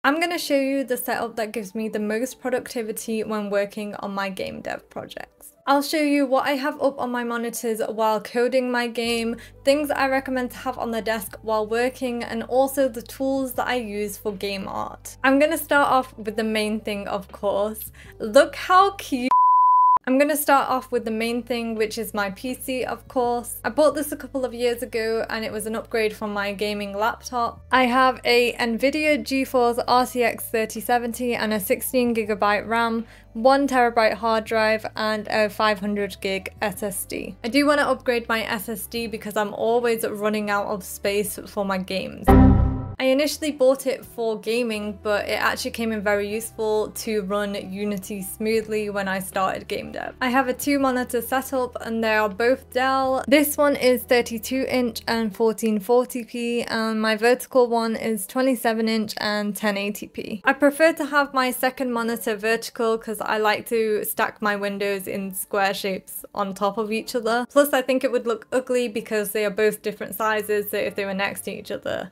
I'm going to show you the setup that gives me the most productivity when working on my game dev projects. I'll show you what I have up on my monitors while coding my game, things I recommend to have on the desk while working, and also the tools that I use for game art. I'm going to start off with the main thing, of course. Look how cute. I'm going to start off with the main thing, which is my PC, of course. I bought this a couple of years ago and it was an upgrade from my gaming laptop. I have a Nvidia GeForce RTX 3070 and a 16GB RAM, 1TB hard drive, and a 500GB SSD. I do want to upgrade my SSD because I'm always running out of space for my games. I initially bought it for gaming, but it actually came in very useful to run Unity smoothly when I started game dev. I have a 2-monitor setup and they are both Dell. This one is 32-inch and 1440p, and my vertical one is 27-inch and 1080p. I prefer to have my second monitor vertical because I like to stack my windows in square shapes on top of each other. Plus I think it would look ugly because they are both different sizes, so if they were next to each other,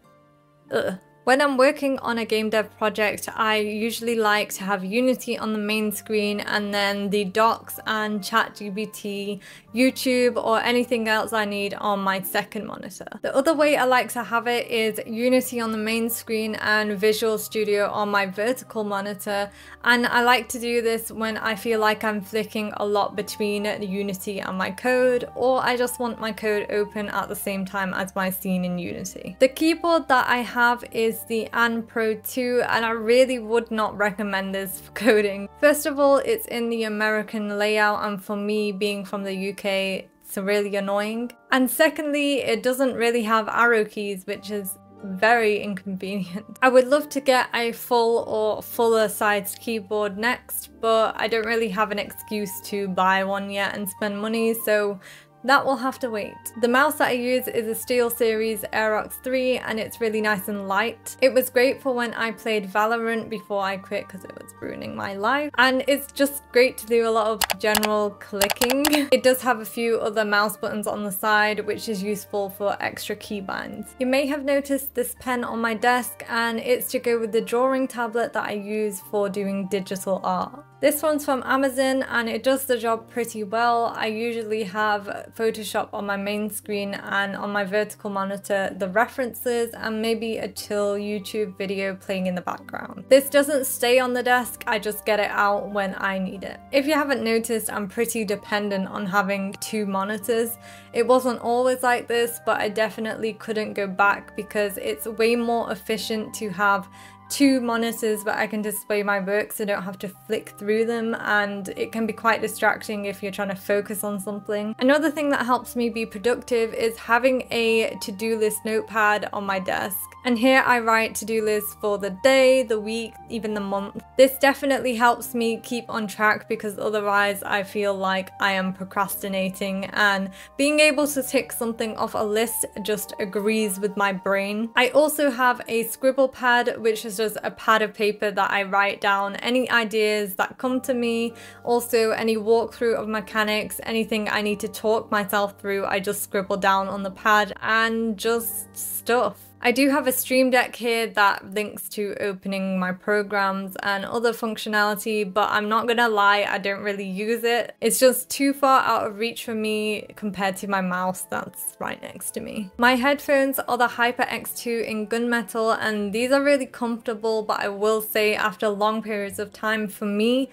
ugh. When I'm working on a game dev project, I usually like to have Unity on the main screen and then the docs and ChatGPT, YouTube, or anything else I need on my second monitor. The other way I like to have it is Unity on the main screen and Visual Studio on my vertical monitor, and I like to do this when I feel like I'm flicking a lot between Unity and my code, or I just want my code open at the same time as my scene in Unity. The keyboard that I have is the An Pro 2, and I really would not recommend this for coding. First of all, it's in the American layout, and for me being from the UK, it's really annoying. And secondly, it doesn't really have arrow keys, which is very inconvenient. I would love to get a full or fuller sized keyboard next, but I don't really have an excuse to buy one yet and spend money, so that will have to wait. The mouse that I use is a SteelSeries Aerox 3 and it's really nice and light. It was great for when I played Valorant before I quit because it was ruining my life. And it's just great to do a lot of general clicking. It does have a few other mouse buttons on the side, which is useful for extra keybinds. You may have noticed this pen on my desk, and it's to go with the drawing tablet that I use for doing digital art. This one's from Amazon and it does the job pretty well. I usually have Photoshop on my main screen and on my vertical monitor the references and maybe a chill YouTube video playing in the background. This doesn't stay on the desk, I just get it out when I need it. If you haven't noticed, I'm pretty dependent on having 2 monitors. It wasn't always like this, but I definitely couldn't go back because it's way more efficient to have 2 monitors where I can display my work so I don't have to flick through them, and it can be quite distracting if you're trying to focus on something. Another thing that helps me be productive is having a to-do list notepad on my desk. And here I write to-do lists for the day, the week, even the month. This definitely helps me keep on track because otherwise I feel like I am procrastinating, and being able to tick something off a list just agrees with my brain. I also have a scribble pad, which is just a pad of paper that I write down any ideas that come to me, also any walkthrough of mechanics, anything I need to talk myself through, I just scribble down on the pad, and just stuff. I do have a Stream Deck here that links to opening my programs and other functionality, but I'm not gonna lie, I don't really use it. It's just too far out of reach for me compared to my mouse that's right next to me. My headphones are the HyperX 2 in gunmetal, and these are really comfortable, but I will say after long periods of time, for me,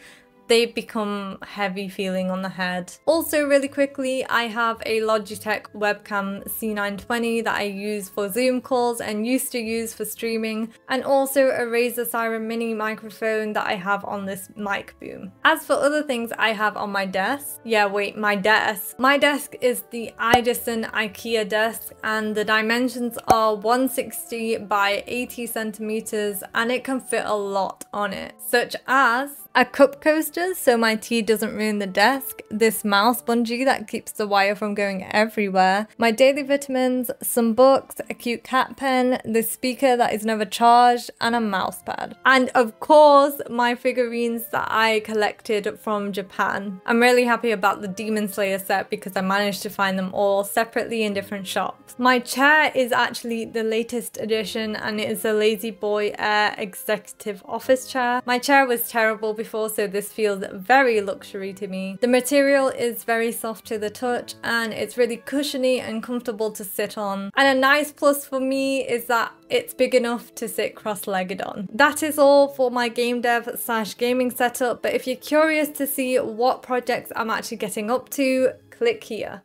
they become heavy feeling on the head. Also, really quickly, I have a Logitech webcam C920 that I use for Zoom calls and used to use for streaming, and also a Razer Siren Mini microphone that I have on this mic boom. As for other things I have on my desk, my desk is the Idison IKEA desk, and the dimensions are 160 by 80 centimeters, and it can fit a lot on it, such as a cup coaster so my tea doesn't ruin the desk, this mouse bungee that keeps the wire from going everywhere, my daily vitamins, some books, a cute cat pen, this speaker that is never charged, and a mouse pad. And of course, my figurines that I collected from Japan. I'm really happy about the Demon Slayer set because I managed to find them all separately in different shops. My chair is actually the latest addition, and it is a Lazy Boy Air executive office chair. My chair was terrible before, so this feels very luxury to me. The material is very soft to the touch and it's really cushiony and comfortable to sit on. And a nice plus for me is that it's big enough to sit cross-legged on. That is all for my game dev / gaming setup, but if you're curious to see what projects I'm actually getting up to, click here.